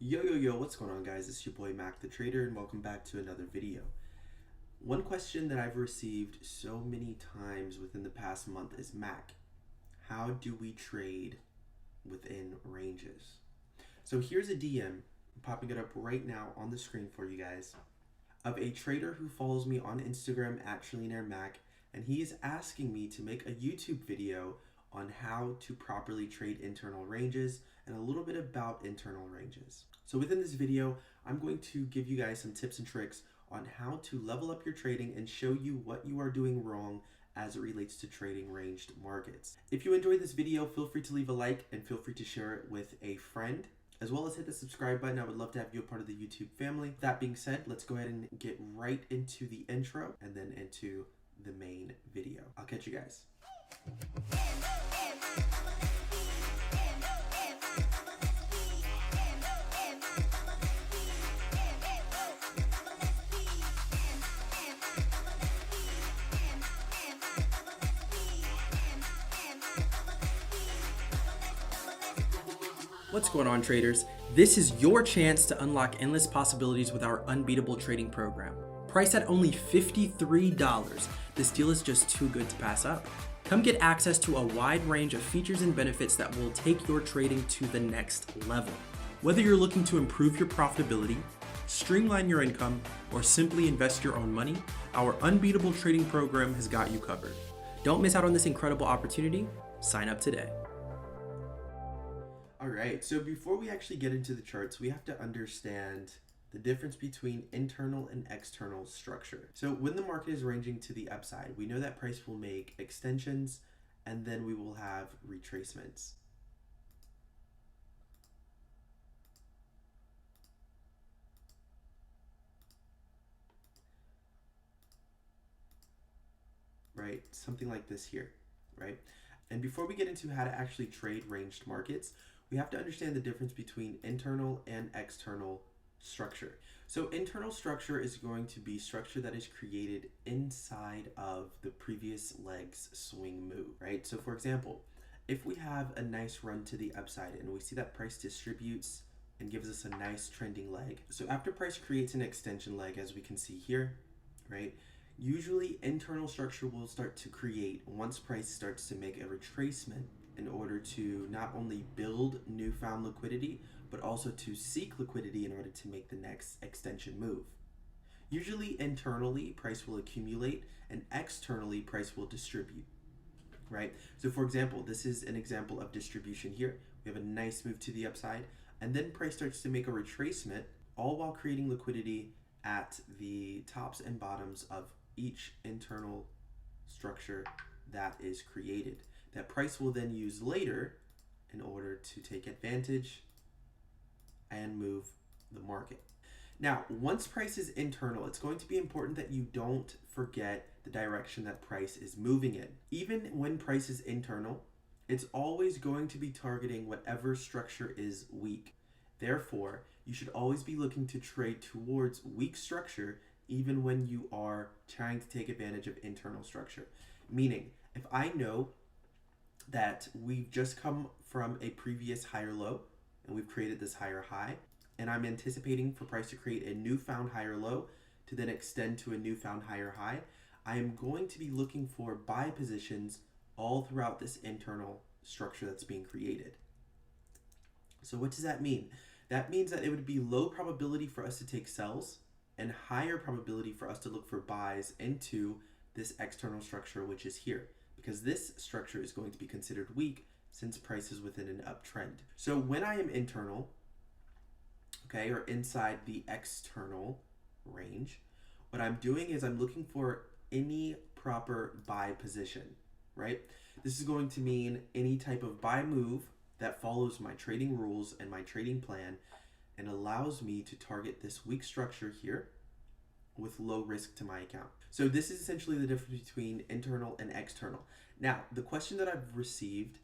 Yo, what's going on, guys? It's your boy Mac the Trader, and welcome back to another video. One question that I've received so many times within the past month is, Mac, how do we trade within ranges? So here's a DM, popping it up right now on the screen for you guys, of a trader who follows me on Instagram at TrillionaireMac, and he is asking me to make a YouTube video on how to properly trade internal ranges and a little bit about internal ranges. So within this video, I'm going to give you guys some tips and tricks on how to level up your trading and show you what you are doing wrong as it relates to trading ranged markets. If you enjoyed this video, feel free to leave a like and feel free to share it with a friend, as well as hit the subscribe button. I would love to have you a part of the YouTube family. That being said, let's go ahead and get right into the intro and then into the main video. I'll catch you guys. What's going on, traders? This is your chance to unlock endless possibilities with our unbeatable trading program. Priced at only $53, this deal is just too good to pass up. Come get access to a wide range of features and benefits that will take your trading to the next level. Whether you're looking to improve your profitability, streamline your income, or simply invest your own money, our unbeatable trading program has got you covered. Don't miss out on this incredible opportunity. Sign up today. All right, so before we actually get into the charts, we have to understand the difference between internal and external structure. So when the market is ranging to the upside, we know that price will make extensions and then we will have retracements. Right, something like this here, right? And before we get into how to actually trade ranged markets, we have to understand the difference between internal and external structure. So internal structure is going to be structure that is created inside of the previous leg's swing move, right? So for example, if we have a nice run to the upside and we see that price distributes and gives us a nice trending leg. So after price creates an extension leg, as we can see here, right? Usually internal structure will start to create once price starts to make a retracement in order to not only build newfound liquidity, but also to seek liquidity in order to make the next extension move. Usually internally, price will accumulate, and externally, price will distribute, right? So for example, this is an example of distribution here. We have a nice move to the upside, and then price starts to make a retracement, all while creating liquidity at the tops and bottoms of each internal structure that is created, that price will then use later in order to take advantage and move the market. Now, once price is internal, it's going to be important that you don't forget the direction that price is moving in. Even when price is internal, it's always going to be targeting whatever structure is weak. Therefore, you should always be looking to trade towards weak structure even when you are trying to take advantage of internal structure. Meaning, if I know that we've just come from a previous higher low and we've created this higher high, and I'm anticipating for price to create a newfound higher low to then extend to a newfound higher high, I am going to be looking for buy positions all throughout this internal structure that's being created. So what does that mean? That means that it would be low probability for us to take sells and higher probability for us to look for buys into this external structure, which is here, because this structure is going to be considered weak since price is within an uptrend. So when I am internal, okay, or inside the external range, what I'm doing is I'm looking for any proper buy position, right? This is going to mean any type of buy move that follows my trading rules and my trading plan and allows me to target this weak structure here with low risk to my account. So this is essentially the difference between internal and external. Now, the question that I've received,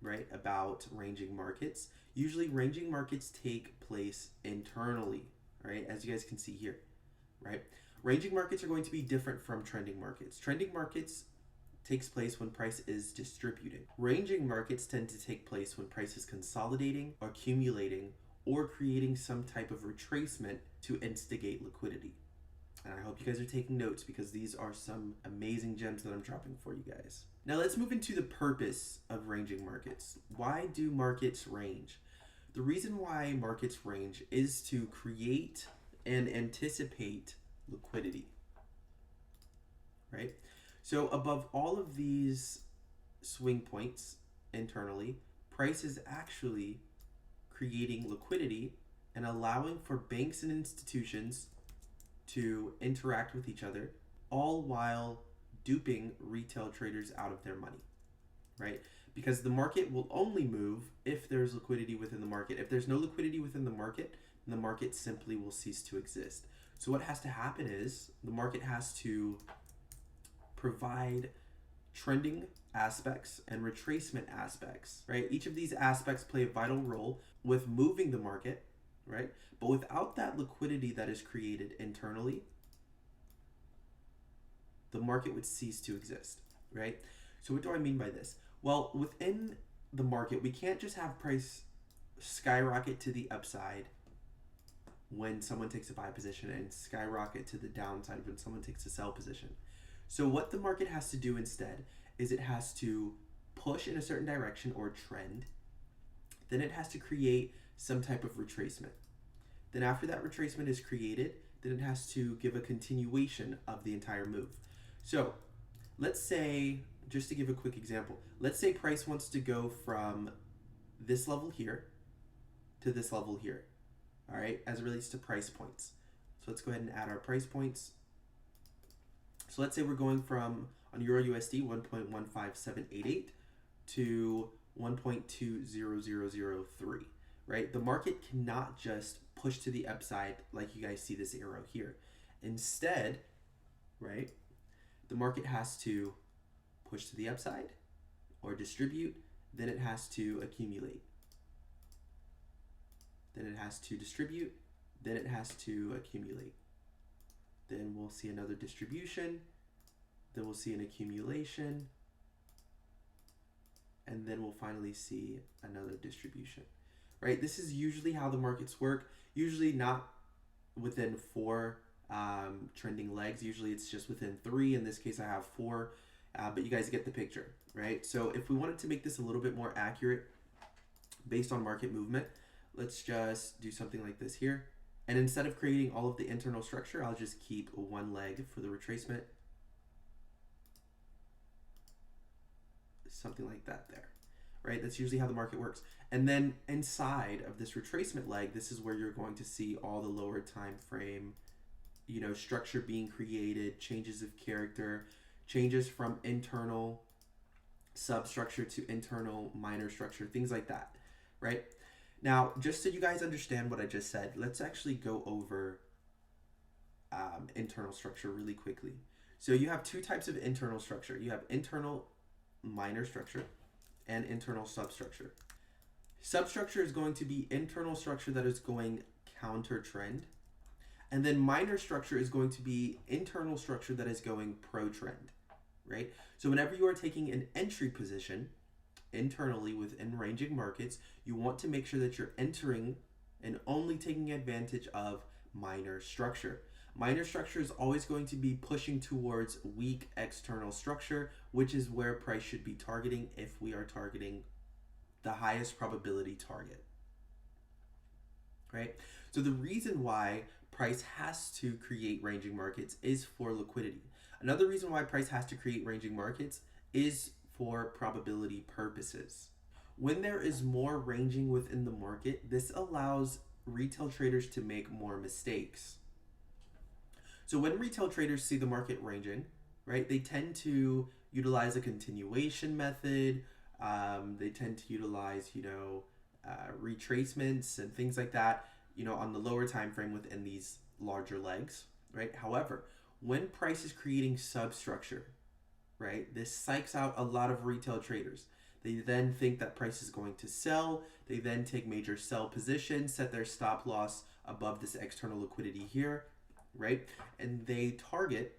right, about ranging markets, usually ranging markets take place internally, right, as you guys can see here, right? Ranging markets are going to be different from trending markets. Trending markets takes place when price is distributing. Ranging markets tend to take place when price is consolidating, accumulating, or creating some type of retracement to instigate liquidity. And I hope you guys are taking notes because these are some amazing gems that I'm dropping for you guys. Now let's move into the purpose of ranging markets. Why do markets range? The reason why markets range is to create and anticipate liquidity, right? So above all of these swing points internally, price is actually creating liquidity and allowing for banks and institutions to interact with each other, all while duping retail traders out of their money, right? Because the market will only move if there's liquidity within the market. If there's no liquidity within the market simply will cease to exist. So what has to happen is the market has to provide trending aspects and retracement aspects, right? Each of these aspects play a vital role with moving the market, right? But without that liquidity that is created internally, the market would cease to exist, right? So what do I mean by this? Well, within the market, we can't just have price skyrocket to the upside when someone takes a buy position and skyrocket to the downside when someone takes a sell position. So what the market has to do instead is it has to push in a certain direction or trend. Then it has to create some type of retracement. Then after that retracement is created, then it has to give a continuation of the entire move. So let's say, just to give a quick example, let's say price wants to go from this level here to this level here, all right, as it relates to price points. So let's go ahead and add our price points. So let's say we're going from, on Euro USD, 1.15788 to 1.20003, right? The market cannot just push to the upside like you guys see this arrow here. Instead, right, the market has to push to the upside or distribute, then it has to accumulate. Then it has to distribute, then it has to accumulate. Then we'll see another distribution, then we'll see an accumulation, and then we'll finally see another distribution, right? This is usually how the markets work, usually not within 4 trending legs. Usually it's just within 3. In this case, I have 4, but you guys get the picture, right? So if we wanted to make this a little bit more accurate based on market movement, let's just do something like this here. And instead of creating all of the internal structure, I'll just keep one leg for the retracement. Something like that there, right? That's usually how the market works. And then inside of this retracement leg, this is where you're going to see all the lower time frame, you know, structure being created, changes of character, changes from internal substructure to internal minor structure, things like that, right? Now, just so you guys understand what I just said, let's actually go over internal structure really quickly. So you have 2 types of internal structure. You have internal minor structure and internal substructure. Substructure is going to be internal structure that is going counter trend. And then minor structure is going to be internal structure that is going pro trend, right? So whenever you are taking an entry position internally within ranging markets, you want to make sure that you're entering and only taking advantage of minor structure. Minor structure is always going to be pushing towards weak external structure, which is where price should be targeting if we are targeting the highest probability target, right? So the reason why price has to create ranging markets is for liquidity. Another reason why price has to create ranging markets is for probability purposes. When there is more ranging within the market, this allows retail traders to make more mistakes. So when retail traders see the market ranging, right, they tend to utilize a continuation method. They tend to utilize, retracements and things like that, on the lower time frame within these larger legs, right? However, when price is creating substructure, right, this psychs out a lot of retail traders. They then think that price is going to sell. They then take major sell positions, set their stop loss above this external liquidity here, right? And they target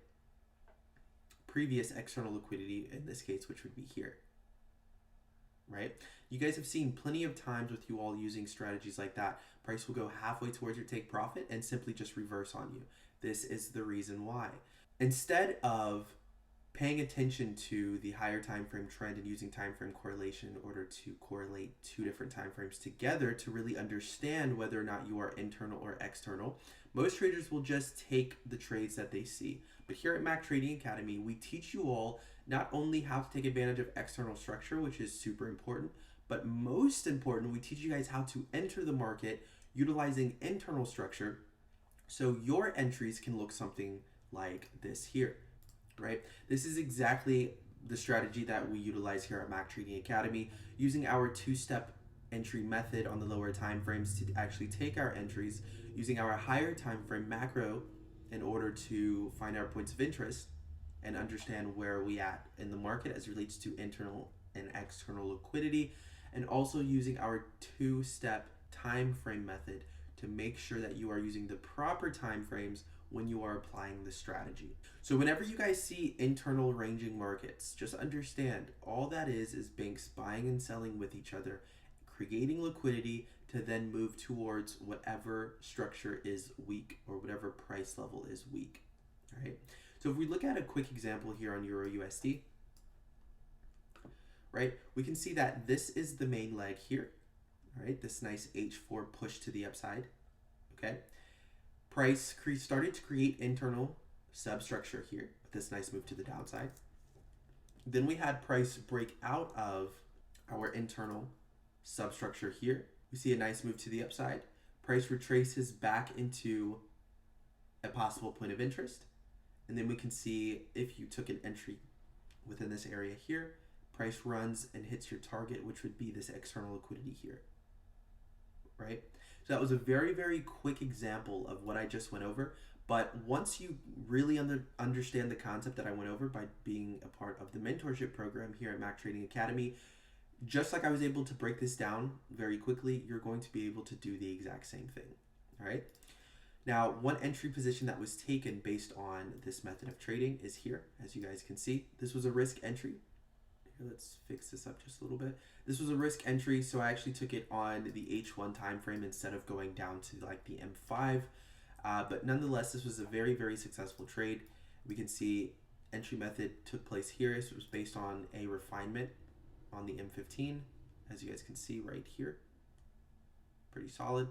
previous external liquidity in this case, which would be here. right? You guys have seen plenty of times with you all using strategies like that. Price will go halfway towards your take profit and simply just reverse on you. This is the reason why. Instead of paying attention to the higher time frame trend and using time frame correlation in order to correlate two different time frames together to really understand whether or not you are internal or external, most traders will just take the trades that they see. But here at Mac Trading Academy, we teach you all not only how to take advantage of external structure, which is super important, but most important, we teach you guys how to enter the market utilizing internal structure so your entries can look something like this here, right? This is exactly the strategy that we utilize here at Mac Trading Academy, using our two-step entry method on the lower time frames to actually take our entries, using our higher time frame macro in order to find our points of interest and understand where we at in the market as it relates to internal and external liquidity, and also using our two-step time frame method to make sure that you are using the proper time frames when you are applying the strategy. So whenever you guys see internal ranging markets, just understand all that is banks buying and selling with each other, creating liquidity to then move towards whatever structure is weak or whatever price level is weak. All right. So if we look at a quick example here on Euro USD, right, we can see that this is the main leg here. All right, this nice H4 push to the upside. Okay. Price started to create internal substructure here with this nice move to the downside. Then we had price break out of our internal substructure here. We see a nice move to the upside. Price retraces back into a possible point of interest. And then we can see if you took an entry within this area here, price runs and hits your target, which would be this external liquidity here, right? So that was a very, very quick example of what I just went over. But once you really understand the concept that I went over by being a part of the mentorship program here at Mac Trading Academy, just like I was able to break this down very quickly, you're going to be able to do the exact same thing, all right? Now, one entry position that was taken based on this method of trading is here, as you guys can see. This was a risk entry. Here, let's fix this up just a little bit. This was a risk entry, so I actually took it on the H1 time frame instead of going down to like the M5. But nonetheless, this was a very, very successful trade. We can see entry method took place here. So it was based on a refinement on the M15, as you guys can see right here. Pretty solid.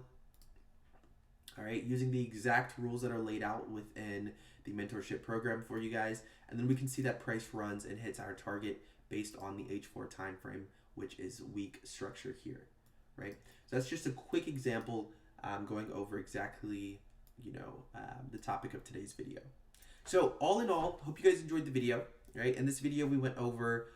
All right, using the exact rules that are laid out within the mentorship program for you guys. And then we can see that price runs and hits our target based on the H4 time frame, which is weak structure here, right? So that's just a quick example going over exactly, the topic of today's video. So all in all, hope you guys enjoyed the video, right? In this video, we went over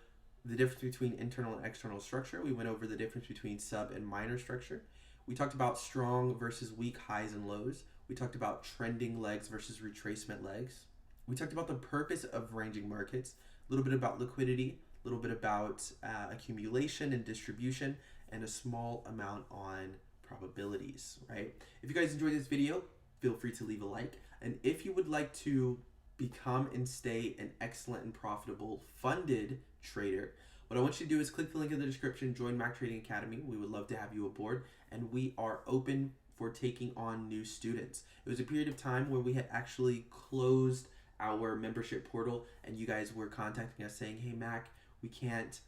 the difference between internal and external structure. We went over the difference between sub and minor structure. We talked about strong versus weak highs and lows. We talked about trending legs versus retracement legs. We talked about the purpose of ranging markets, a little bit about liquidity, a little bit about accumulation and distribution, and a small amount on probabilities, right? If you guys enjoyed this video, feel free to leave a like. And if you would like to become and stay an excellent and profitable funded trader, what I want you to do is click the link in the description, join Mac Trading Academy. We would love to have you aboard, and we are open for taking on new students. It was a period of time where we had actually closed our membership portal, and you guys were contacting us saying, "Hey Mac, we can't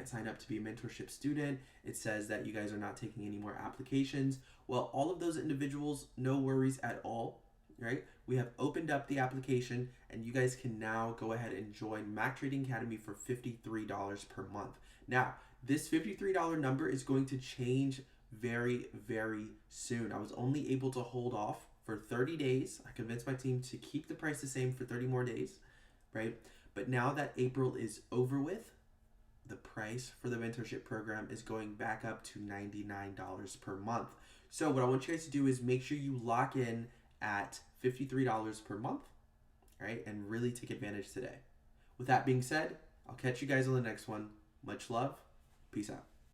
sign up to be a mentorship student. It says that you guys are not taking any more applications." Well, all of those individuals, no worries at all, right? We have opened up the application, and you guys can now go ahead and join Mac Trading Academy for $53 per month. Now, this $53 number is going to change very, very soon. I was only able to hold off for 30 days. I convinced my team to keep the price the same for 30 more days, right? But now that April is over with, the price for the mentorship program is going back up to $99 per month. So what I want you guys to do is make sure you lock in at $53 per month, right? And really take advantage today. With that being said, I'll catch you guys on the next one. Much love. Peace out.